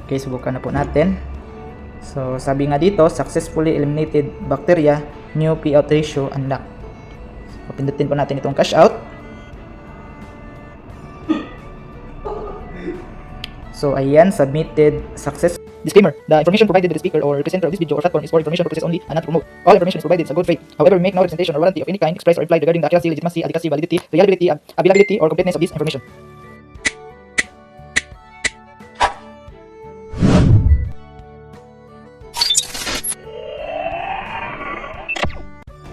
Okay, subukan na po natin. So, sabi nga dito, successfully eliminated bacteria, new payout ratio unlocked. So, pindutin po natin itong cash out. So, ayan, submitted success. Disclaimer, the information provided by the speaker or presenter of this video or platform is for information purposes only and not to promote. All information is provided in good faith. However, we make no representation or warranty of any kind expressed or implied regarding the accuracy, legitimacy, adequacy, validity, reliability, availability, or completeness of this information.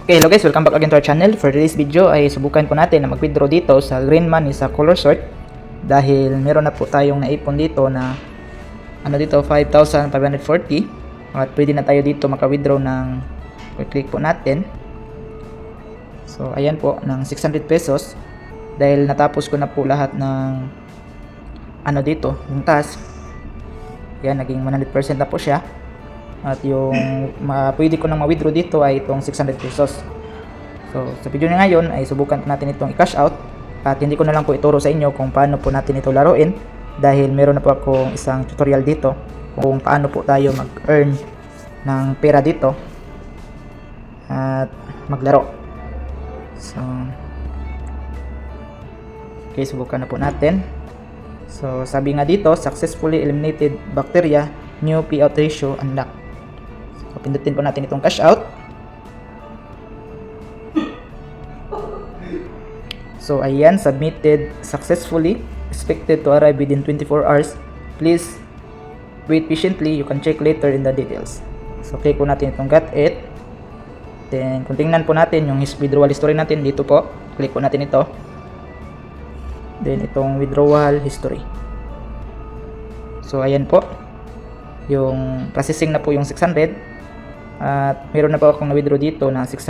Okay, hello guys, welcome back again to our channel. For today's video ay subukan po natin na mag-withdraw dito sa green money sa color sort dahil meron na po tayong naipon dito na dito 5,540 at pwede na tayo dito maka-withdraw ng click po natin. So ayan po ng 600 pesos dahil natapos ko na po lahat ng dito, yung task. Yan, naging 100% na po siya. At yung pwede ko nang ma-withdraw dito ay itong 600 pesos. So sa video na ngayon ay subukan natin itong i-cash out at hindi ko na lang po ituro sa inyo kung paano po natin ito laruin dahil meron na po akong isang tutorial dito kung paano po tayo mag-earn ng pera dito at maglaro. So okay, subukan na po natin. So sabi nga dito, successfully eliminated bacteria, new payout ratio unlocked. So pindutin po natin itong cash out. So ayan, submitted successfully, expected to arrive within 24 hours. Please wait patiently, you can check later in the details. So click po natin itong got it. Then kung tingnan po natin yung withdrawal history natin dito po, click po natin ito. Then itong withdrawal history. So ayan po, yung processing na po yung 600 at meron na po akong na-withdraw dito na 6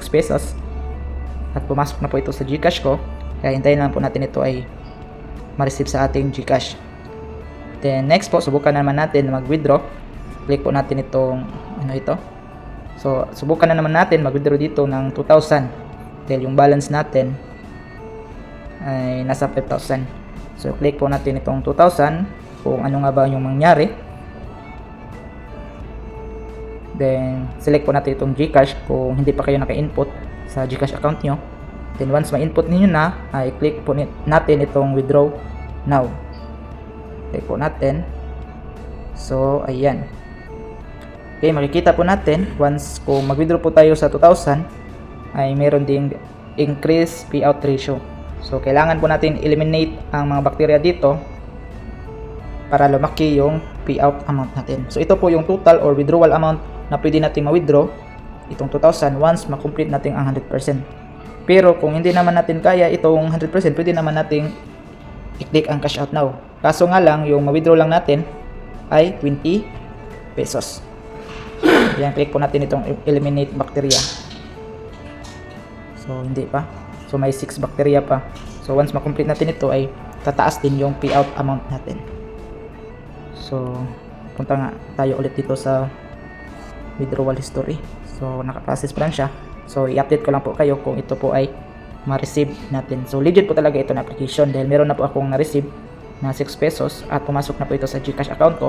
pesos at pumasok na po ito sa GCash ko. Kaya hintayin lang po natin ito ay ma-receive sa ating GCash. Then next po, subukan naman natin mag-withdraw. Click po natin itong ito. So subukan na naman natin mag-withdraw dito ng 2,000 dahil yung balance natin ay nasa 5,000. So click po natin itong 2,000 kung ano nga ba yung mangyari. Then select po natin itong GCash kung hindi pa kayo naka-input sa GCash account nyo. Then once ma-input niyo na ay click po natin itong withdraw now. Click po natin. So ayan. Okay, makikita po natin once kung mag-withdraw po tayo sa 2,000 ay meron ding increase payout ratio. So kailangan po natin eliminate ang mga bacteria dito para lumaki yung payout amount natin. So ito po yung total or withdrawal amount na pwede natin ma-withdraw, itong 2,000 once ma-complete natin ang 100%. Pero kung hindi naman natin kaya itong 100%, pwede naman nating i-click ang cash out now. Kaso nga lang, yung ma-withdraw lang natin ay 20 pesos. Yan, click po natin itong eliminate bacteria. So hindi pa. So may 6 bacteria pa. So once ma-complete natin ito ay tataas din yung payout amount natin. So punta nga tayo ulit dito sa withdrawal history. So naka-process pa lang siya. So i-update ko lang po kayo kung ito po ay ma-receive natin. So legit po talaga ito na application dahil meron na po akong na-receive na 6 pesos at pumasok na po ito sa GCash account ko.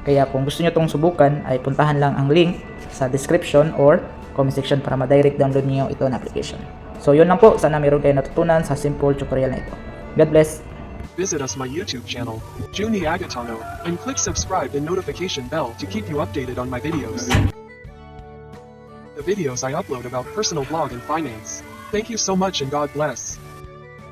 Kaya kung gusto nyo itong subukan ay puntahan lang ang link sa description or comment section para ma-direct download niyo ito na application. So yun lang po, sana meron kayo natutunan sa simple tutorial na ito. God bless! Visit us my YouTube channel, Juni Agatano, and click subscribe and notification bell to keep you updated on my videos. The videos I upload about personal blog and finance. Thank you so much and God bless.